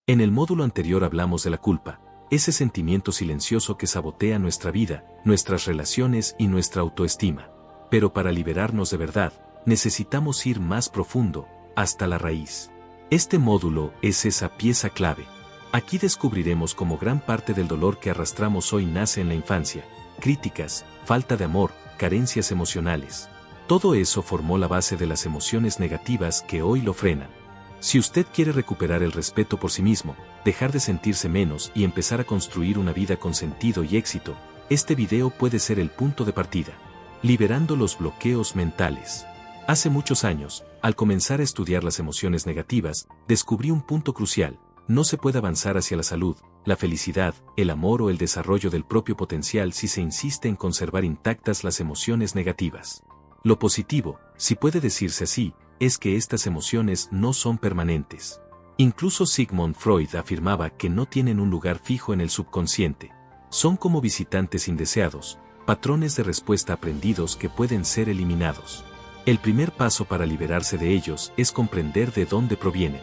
En el módulo anterior hablamos de la culpa, ese sentimiento silencioso que sabotea nuestra vida, nuestras relaciones y nuestra autoestima. Pero para liberarnos de verdad, necesitamos ir más profundo, hasta la raíz. Este módulo es esa pieza clave. Aquí descubriremos cómo gran parte del dolor que arrastramos hoy nace en la infancia. Críticas, falta de amor, carencias emocionales. Todo eso formó la base de las emociones negativas que hoy lo frenan. Si usted quiere recuperar el respeto por sí mismo, dejar de sentirse menos y empezar a construir una vida con sentido y éxito, este video puede ser el punto de partida. Liberando los bloqueos mentales. Hace muchos años, al comenzar a estudiar las emociones negativas, descubrí un punto crucial: no se puede avanzar hacia la salud, la felicidad, el amor o el desarrollo del propio potencial si se insiste en conservar intactas las emociones negativas. Lo positivo, si puede decirse así, es que estas emociones no son permanentes. Incluso Sigmund Freud afirmaba que no tienen un lugar fijo en el subconsciente. Son como visitantes indeseados, patrones de respuesta aprendidos que pueden ser eliminados. El primer paso para liberarse de ellos es comprender de dónde provienen.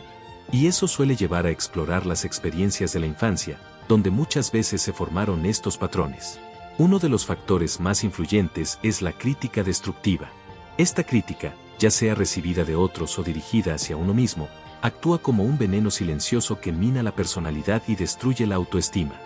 Y eso suele llevar a explorar las experiencias de la infancia, donde muchas veces se formaron estos patrones. Uno de los factores más influyentes es la crítica destructiva. Esta crítica, ya sea recibida de otros o dirigida hacia uno mismo, actúa como un veneno silencioso que mina la personalidad y destruye la autoestima.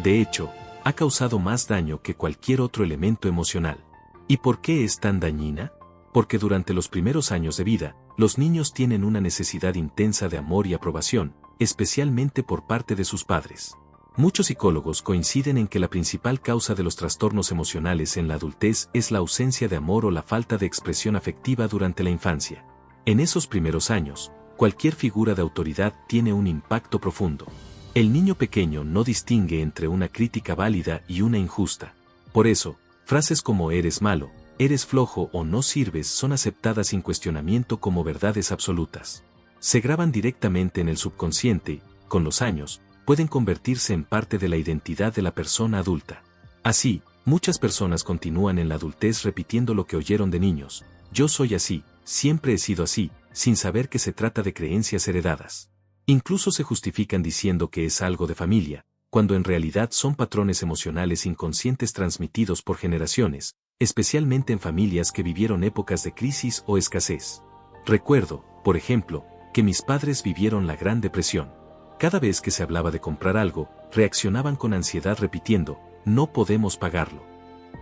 De hecho, ha causado más daño que cualquier otro elemento emocional. ¿Y por qué es tan dañina? Porque durante los primeros años de vida, los niños tienen una necesidad intensa de amor y aprobación, especialmente por parte de sus padres. Muchos psicólogos coinciden en que la principal causa de los trastornos emocionales en la adultez es la ausencia de amor o la falta de expresión afectiva durante la infancia. En esos primeros años, cualquier figura de autoridad tiene un impacto profundo. El niño pequeño no distingue entre una crítica válida y una injusta. Por eso, frases como "eres malo", "eres flojo" o "no sirves" son aceptadas sin cuestionamiento como verdades absolutas. Se graban directamente en el subconsciente, con los años, pueden convertirse en parte de la identidad de la persona adulta. Así, muchas personas continúan en la adultez repitiendo lo que oyeron de niños: "yo soy así, siempre he sido así", sin saber que se trata de creencias heredadas. Incluso se justifican diciendo que es algo de familia, cuando en realidad son patrones emocionales inconscientes transmitidos por generaciones, especialmente en familias que vivieron épocas de crisis o escasez. Recuerdo, por ejemplo, que mis padres vivieron la Gran Depresión. Cada vez que se hablaba de comprar algo, reaccionaban con ansiedad repitiendo: "no podemos pagarlo".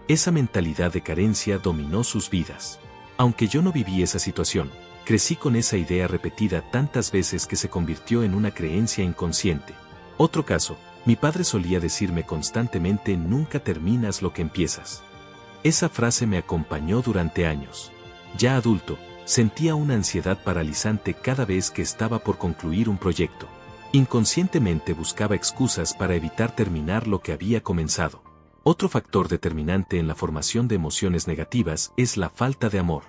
Esa mentalidad de carencia dominó sus vidas. Aunque yo no viví esa situación, crecí con esa idea repetida tantas veces que se convirtió en una creencia inconsciente. Otro caso, mi padre solía decirme constantemente: "nunca terminas lo que empiezas". Esa frase me acompañó durante años. Ya adulto, sentía una ansiedad paralizante cada vez que estaba por concluir un proyecto. Inconscientemente buscaba excusas para evitar terminar lo que había comenzado. Otro factor determinante en la formación de emociones negativas es la falta de amor.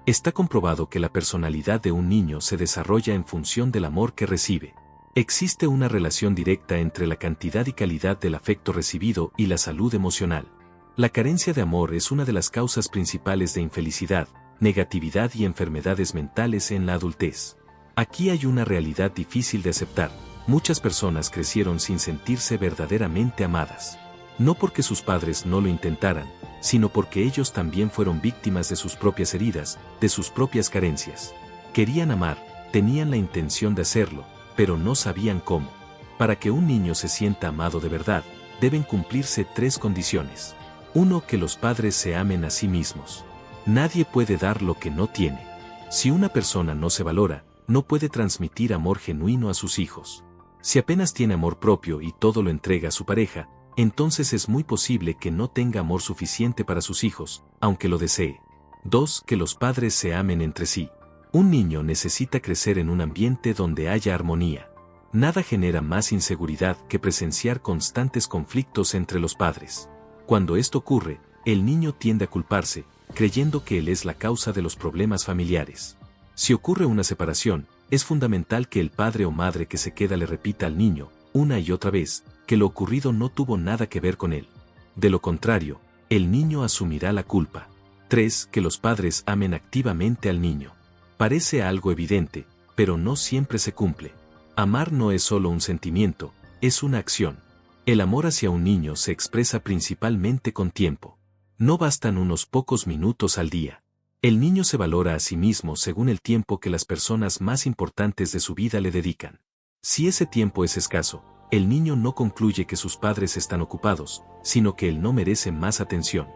Está comprobado que la personalidad de un niño se desarrolla en función del amor que recibe. Existe una relación directa entre la cantidad y calidad del afecto recibido y la salud emocional. La carencia de amor es una de las causas principales de infelicidad, negatividad y enfermedades mentales en la adultez. Aquí hay una realidad difícil de aceptar: muchas personas crecieron sin sentirse verdaderamente amadas. No porque sus padres no lo intentaran, sino porque ellos también fueron víctimas de sus propias heridas, de sus propias carencias. Querían amar, tenían la intención de hacerlo, pero no sabían cómo. Para que un niño se sienta amado de verdad, deben cumplirse 3 condiciones. 1. Que los padres se amen a sí mismos. Nadie puede dar lo que no tiene. Si una persona no se valora, no puede transmitir amor genuino a sus hijos. Si apenas tiene amor propio y todo lo entrega a su pareja, entonces es muy posible que no tenga amor suficiente para sus hijos, aunque lo desee. 2. Que los padres se amen entre sí. Un niño necesita crecer en un ambiente donde haya armonía. Nada genera más inseguridad que presenciar constantes conflictos entre los padres. Cuando esto ocurre, el niño tiende a culparse, creyendo que él es la causa de los problemas familiares. Si ocurre una separación, es fundamental que el padre o madre que se queda le repita al niño, una y otra vez, que lo ocurrido no tuvo nada que ver con él. De lo contrario, el niño asumirá la culpa. 3. Que los padres amen activamente al niño. Parece algo evidente, pero no siempre se cumple. Amar no es solo un sentimiento, es una acción. El amor hacia un niño se expresa principalmente con tiempo. No bastan unos pocos minutos al día. El niño se valora a sí mismo según el tiempo que las personas más importantes de su vida le dedican. Si ese tiempo es escaso, el niño no concluye que sus padres están ocupados, sino que él no merece más atención.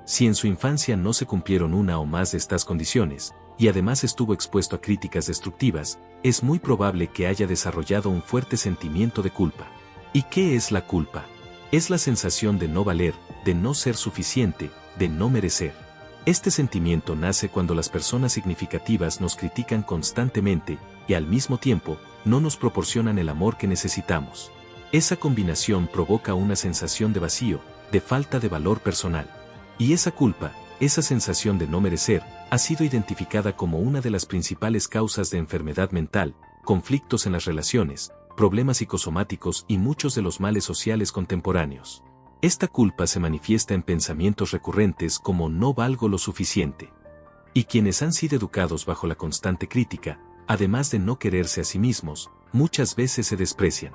Si en su infancia no se cumplieron una o más de estas condiciones, y además estuvo expuesto a críticas destructivas, es muy probable que haya desarrollado un fuerte sentimiento de culpa. ¿Y qué es la culpa? Es la sensación de no valer, de no ser suficiente, de no merecer. Este sentimiento nace cuando las personas significativas nos critican constantemente y al mismo tiempo no nos proporcionan el amor que necesitamos. Esa combinación provoca una sensación de vacío, de falta de valor personal. Y esa culpa, esa sensación de no merecer, ha sido identificada como una de las principales causas de enfermedad mental, conflictos en las relaciones, problemas psicosomáticos y muchos de los males sociales contemporáneos. Esta culpa se manifiesta en pensamientos recurrentes como no valgo lo suficiente. Y quienes han sido educados bajo la constante crítica, además de no quererse a sí mismos, muchas veces se desprecian.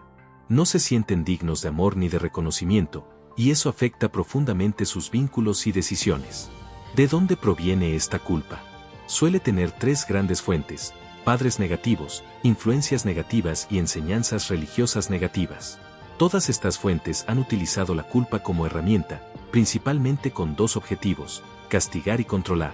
No se sienten dignos de amor ni de reconocimiento, y eso afecta profundamente sus vínculos y decisiones. ¿De dónde proviene esta culpa? Suele tener tres grandes fuentes: padres negativos, influencias negativas y enseñanzas religiosas negativas. Todas estas fuentes han utilizado la culpa como herramienta, principalmente con dos objetivos: castigar y controlar.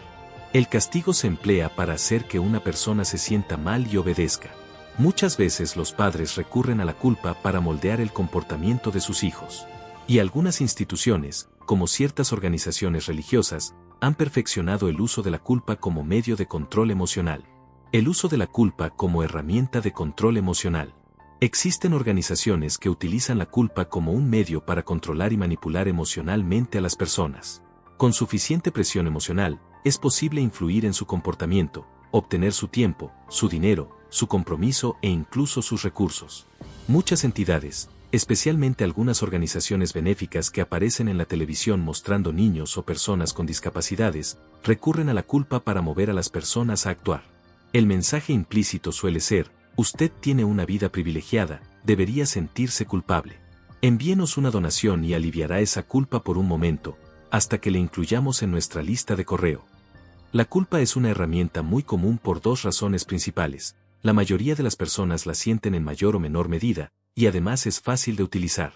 El castigo se emplea para hacer que una persona se sienta mal y obedezca. Muchas veces los padres recurren a la culpa para moldear el comportamiento de sus hijos. Y algunas instituciones, como ciertas organizaciones religiosas, han perfeccionado el uso de la culpa como medio de control emocional. El uso de la culpa como herramienta de control emocional. Existen organizaciones que utilizan la culpa como un medio para controlar y manipular emocionalmente a las personas. Con suficiente presión emocional, es posible influir en su comportamiento, obtener su tiempo, su dinero, su compromiso e incluso sus recursos. Muchas entidades, especialmente algunas organizaciones benéficas que aparecen en la televisión mostrando niños o personas con discapacidades, recurren a la culpa para mover a las personas a actuar. El mensaje implícito suele ser: usted tiene una vida privilegiada, debería sentirse culpable. Envíenos una donación y aliviará esa culpa por un momento, hasta que le incluyamos en nuestra lista de correo. La culpa es una herramienta muy común por dos razones principales. La mayoría de las personas la sienten en mayor o menor medida, y además es fácil de utilizar.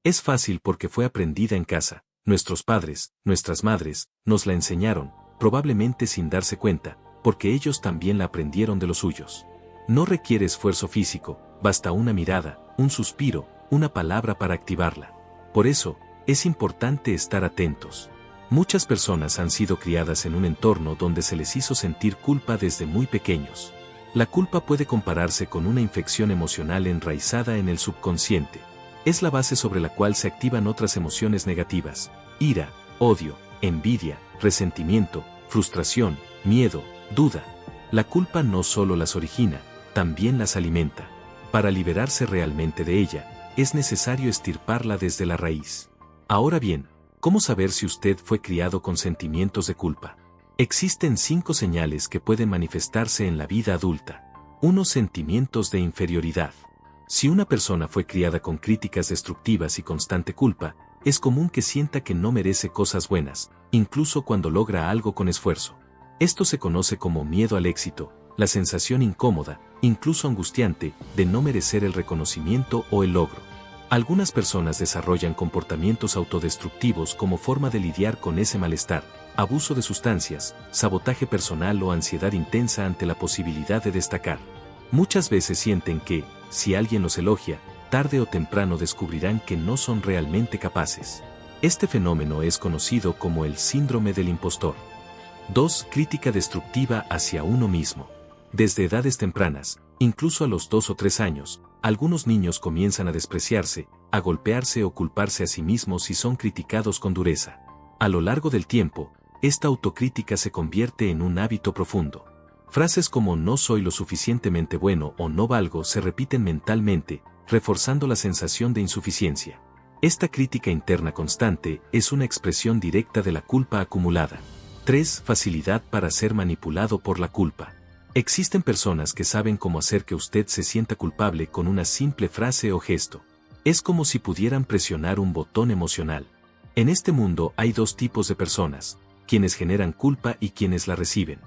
Es fácil porque fue aprendida en casa. Nuestros padres, nuestras madres, nos la enseñaron, probablemente sin darse cuenta, porque ellos también la aprendieron de los suyos. No requiere esfuerzo físico, basta una mirada, un suspiro, una palabra para activarla. Por eso, es importante estar atentos. Muchas personas han sido criadas en un entorno donde se les hizo sentir culpa desde muy pequeños. La culpa puede compararse con una infección emocional enraizada en el subconsciente. Es la base sobre la cual se activan otras emociones negativas: ira, odio, envidia, resentimiento, frustración, miedo, duda. La culpa no solo las origina, también las alimenta. Para liberarse realmente de ella, es necesario extirparla desde la raíz. Ahora bien, ¿cómo saber si usted fue criado con sentimientos de culpa? Existen 5 señales que pueden manifestarse en la vida adulta. 1. Sentimientos de inferioridad. Si una persona fue criada con críticas destructivas y constante culpa, es común que sienta que no merece cosas buenas, incluso cuando logra algo con esfuerzo. Esto se conoce como miedo al éxito, la sensación incómoda, incluso angustiante, de no merecer el reconocimiento o el logro. Algunas personas desarrollan comportamientos autodestructivos como forma de lidiar con ese malestar: abuso de sustancias, sabotaje personal o ansiedad intensa ante la posibilidad de destacar. Muchas veces sienten que, si alguien los elogia, tarde o temprano descubrirán que no son realmente capaces. Este fenómeno es conocido como el síndrome del impostor. 2. Crítica destructiva hacia uno mismo. Desde edades tempranas, incluso a los 2 o 3 años, algunos niños comienzan a despreciarse, a golpearse o culparse a sí mismos si son criticados con dureza. A lo largo del tiempo, esta autocrítica se convierte en un hábito profundo. Frases como "no soy lo suficientemente bueno" o "no valgo" se repiten mentalmente, reforzando la sensación de insuficiencia. Esta crítica interna constante es una expresión directa de la culpa acumulada. 3. Facilidad para ser manipulado por la culpa. Existen personas que saben cómo hacer que usted se sienta culpable con una simple frase o gesto. Es como si pudieran presionar un botón emocional. En este mundo hay dos tipos de personas, quienes generan culpa y quienes la reciben.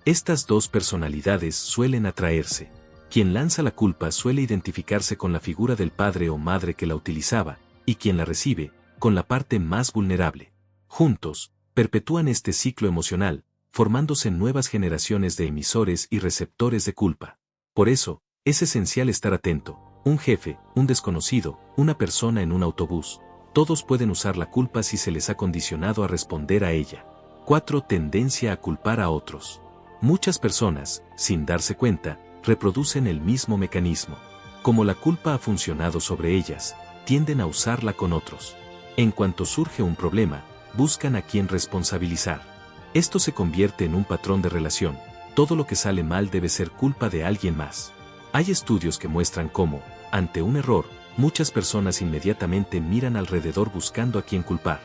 Estas dos personalidades suelen atraerse. Quien lanza la culpa suele identificarse con la figura del padre o madre que la utilizaba, y quien la recibe, con la parte más vulnerable. Juntos, perpetúan este ciclo emocional, formándose nuevas generaciones de emisores y receptores de culpa. Por eso, es esencial estar atento. Un jefe, un desconocido, una persona en un autobús, todos pueden usar la culpa si se les ha condicionado a responder a ella. 4. Tendencia a culpar a otros. Muchas personas, sin darse cuenta, reproducen el mismo mecanismo. Como la culpa ha funcionado sobre ellas, tienden a usarla con otros. En cuanto surge un problema, buscan a quien responsabilizar. Esto se convierte en un patrón de relación. Todo lo que sale mal debe ser culpa de alguien más. Hay estudios que muestran cómo, ante un error, muchas personas inmediatamente miran alrededor buscando a quien culpar.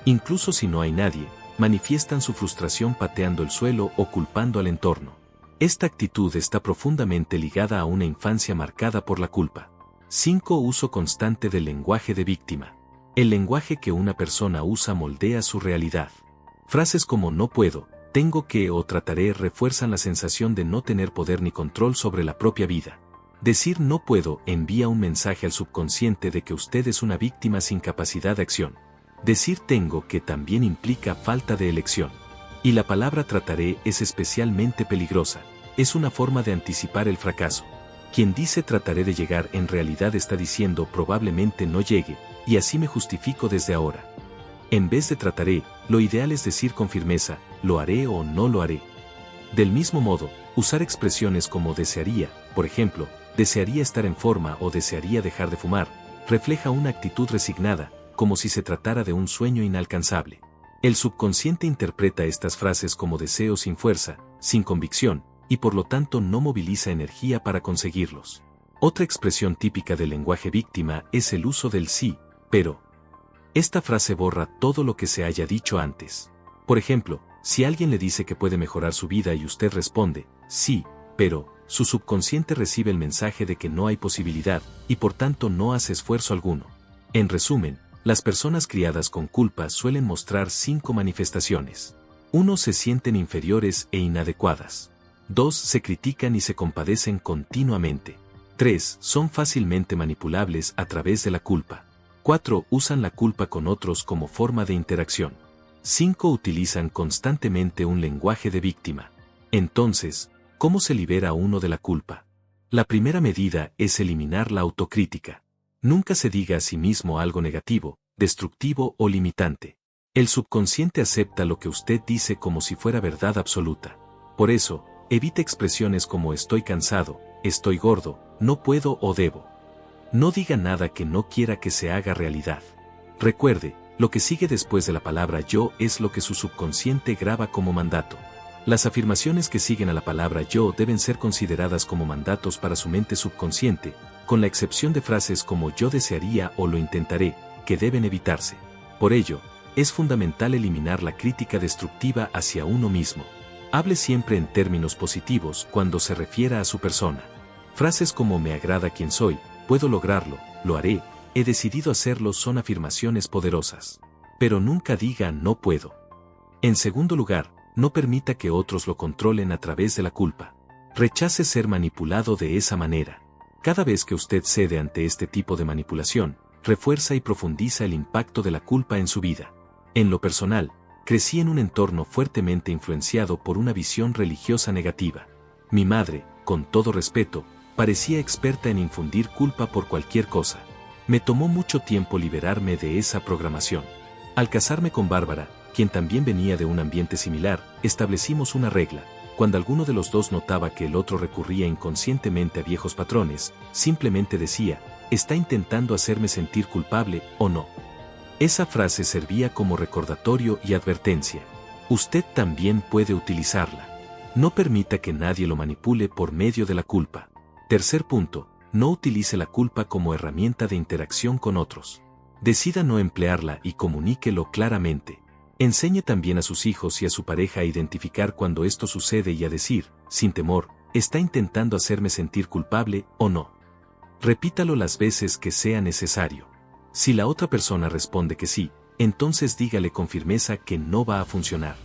Incluso si no hay nadie, manifiestan su frustración pateando el suelo o culpando al entorno. Esta actitud está profundamente ligada a una infancia marcada por la culpa. 5. Uso constante del lenguaje de víctima. El lenguaje que una persona usa moldea su realidad. Frases como no puedo, tengo que o trataré refuerzan la sensación de no tener poder ni control sobre la propia vida. Decir no puedo envía un mensaje al subconsciente de que usted es una víctima sin capacidad de acción. Decir tengo que también implica falta de elección. Y la palabra trataré es especialmente peligrosa. Es una forma de anticipar el fracaso. Quien dice trataré de llegar en realidad está diciendo probablemente no llegue, y así me justifico desde ahora. En vez de trataré, lo ideal es decir con firmeza, lo haré o no lo haré. Del mismo modo, usar expresiones como desearía, por ejemplo, desearía estar en forma o desearía dejar de fumar, refleja una actitud resignada, como si se tratara de un sueño inalcanzable. El subconsciente interpreta estas frases como deseos sin fuerza, sin convicción, y por lo tanto no moviliza energía para conseguirlos. Otra expresión típica del lenguaje víctima es el uso del sí, pero. Esta frase borra todo lo que se haya dicho antes. Por ejemplo, si alguien le dice que puede mejorar su vida y usted responde, sí, pero, su subconsciente recibe el mensaje de que no hay posibilidad, y por tanto no hace esfuerzo alguno. En resumen, las personas criadas con culpa suelen mostrar 5 manifestaciones. 1. Se sienten inferiores e inadecuadas. 2. Se critican y se compadecen continuamente. 3. Son fácilmente manipulables a través de la culpa. 4. Usan la culpa con otros como forma de interacción. 5. Utilizan constantemente un lenguaje de víctima. Entonces, ¿cómo se libera uno de la culpa? La primera medida es eliminar la autocrítica. Nunca se diga a sí mismo algo negativo, destructivo o limitante. El subconsciente acepta lo que usted dice como si fuera verdad absoluta. Por eso, evite expresiones como estoy cansado, estoy gordo, no puedo o debo. No diga nada que no quiera que se haga realidad. Recuerde, lo que sigue después de la palabra yo es lo que su subconsciente graba como mandato. Las afirmaciones que siguen a la palabra yo deben ser consideradas como mandatos para su mente subconsciente, con la excepción de frases como yo desearía o lo intentaré, que deben evitarse. Por ello, es fundamental eliminar la crítica destructiva hacia uno mismo. Hable siempre en términos positivos cuando se refiera a su persona. Frases como me agrada quien soy, puedo lograrlo, lo haré, he decidido hacerlo son afirmaciones poderosas. Pero nunca diga no puedo. En segundo lugar, no permita que otros lo controlen a través de la culpa. Rechace ser manipulado de esa manera. Cada vez que usted cede ante este tipo de manipulación, refuerza y profundiza el impacto de la culpa en su vida. En lo personal, crecí en un entorno fuertemente influenciado por una visión religiosa negativa. Mi madre, con todo respeto, parecía experta en infundir culpa por cualquier cosa. Me tomó mucho tiempo liberarme de esa programación. Al casarme con Bárbara, quien también venía de un ambiente similar, establecimos una regla. Cuando alguno de los dos notaba que el otro recurría inconscientemente a viejos patrones, simplemente decía, ¿está intentando hacerme sentir culpable o no? Esa frase servía como recordatorio y advertencia. Usted también puede utilizarla. No permita que nadie lo manipule por medio de la culpa. Tercer punto, no utilice la culpa como herramienta de interacción con otros. Decida no emplearla y comuníquelo claramente. Enseñe también a sus hijos y a su pareja a identificar cuando esto sucede y a decir, sin temor, ¿Está intentando hacerme sentir culpable o no? Repítalo las veces que sea necesario. Si la otra persona responde que sí, entonces dígale con firmeza que no va a funcionar.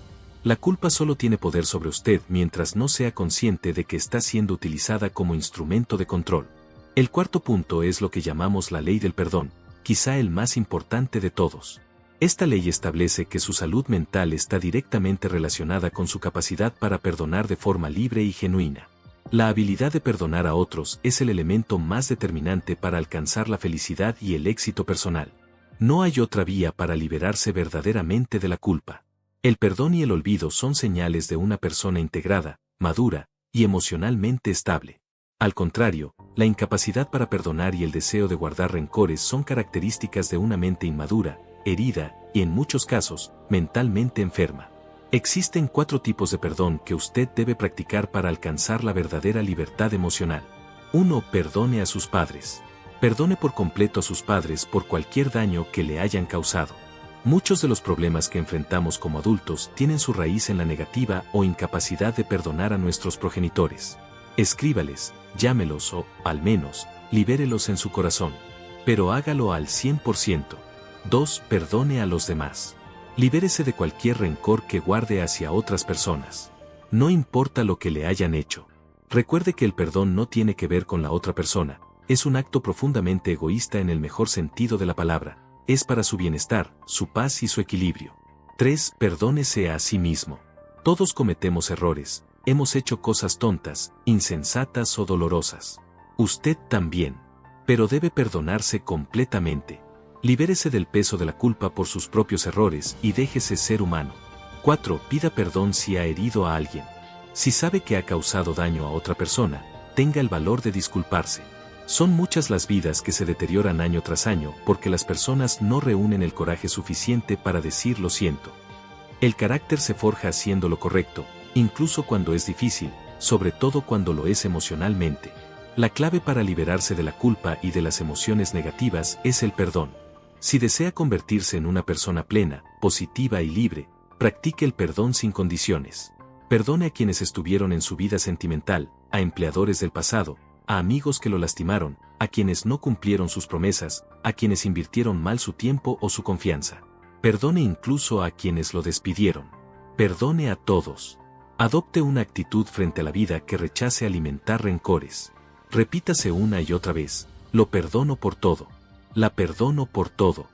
La culpa solo tiene poder sobre usted mientras no sea consciente de que está siendo utilizada como instrumento de control. El cuarto punto es lo que llamamos la ley del perdón, quizá el más importante de todos. Esta ley establece que su salud mental está directamente relacionada con su capacidad para perdonar de forma libre y genuina. La habilidad de perdonar a otros es el elemento más determinante para alcanzar la felicidad y el éxito personal. No hay otra vía para liberarse verdaderamente de la culpa. El perdón y el olvido son señales de una persona integrada, madura y emocionalmente estable. Al contrario, la incapacidad para perdonar y el deseo de guardar rencores son características de una mente inmadura, herida y en muchos casos, mentalmente enferma. Existen 4 tipos de perdón que usted debe practicar para alcanzar la verdadera libertad emocional. 1. Perdone a sus padres. Perdone por completo a sus padres por cualquier daño que le hayan causado. Muchos de los problemas que enfrentamos como adultos tienen su raíz en la negativa o incapacidad de perdonar a nuestros progenitores. Escríbales, llámelos o, al menos, libérelos en su corazón. Pero hágalo al 100%. 2. Perdone a los demás. Libérese de cualquier rencor que guarde hacia otras personas. No importa lo que le hayan hecho. Recuerde que el perdón no tiene que ver con la otra persona, es un acto profundamente egoísta en el mejor sentido de la palabra, es para su bienestar, su paz y su equilibrio. 3. Perdónese a sí mismo. Todos cometemos errores, hemos hecho cosas tontas, insensatas o dolorosas. Usted también. Pero debe perdonarse completamente. Libérese del peso de la culpa por sus propios errores y déjese ser humano. 4. Pida perdón si ha herido a alguien. Si sabe que ha causado daño a otra persona, tenga el valor de disculparse. Son muchas las vidas que se deterioran año tras año porque las personas no reúnen el coraje suficiente para decir lo siento. El carácter se forja haciendo lo correcto, incluso cuando es difícil, sobre todo cuando lo es emocionalmente. La clave para liberarse de la culpa y de las emociones negativas es el perdón. Si desea convertirse en una persona plena, positiva y libre, practique el perdón sin condiciones. Perdone a quienes estuvieron en su vida sentimental, a empleadores del pasado, a amigos que lo lastimaron, a quienes no cumplieron sus promesas, a quienes invirtieron mal su tiempo o su confianza. Perdone incluso a quienes lo despidieron. Perdone a todos. Adopte una actitud frente a la vida que rechace alimentar rencores. Repítase una y otra vez, lo perdono por todo. La perdono por todo.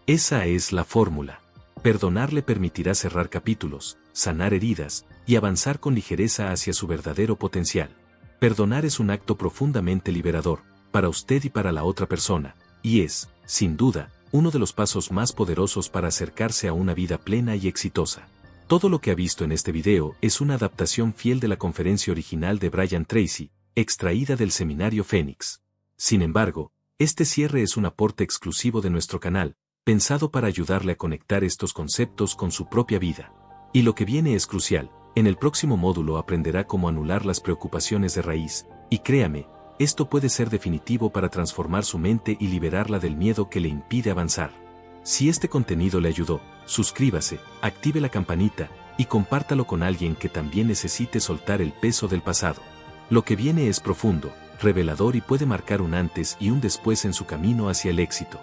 Esa es la fórmula. Perdonar le permitirá cerrar capítulos, sanar heridas, y avanzar con ligereza hacia su verdadero potencial. Perdonar es un acto profundamente liberador, para usted y para la otra persona, y es, sin duda, uno de los pasos más poderosos para acercarse a una vida plena y exitosa. Todo lo que ha visto en este video es una adaptación fiel de la conferencia original de Brian Tracy, extraída del seminario Fénix. Sin embargo, este cierre es un aporte exclusivo de nuestro canal, pensado para ayudarle a conectar estos conceptos con su propia vida. Y lo que viene es crucial, en el próximo módulo aprenderá cómo anular las preocupaciones de raíz, y créame, esto puede ser definitivo para transformar su mente y liberarla del miedo que le impide avanzar. Si este contenido le ayudó, suscríbase, active la campanita, y compártalo con alguien que también necesite soltar el peso del pasado. Lo que viene es profundo, revelador y puede marcar un antes y un después en su camino hacia el éxito.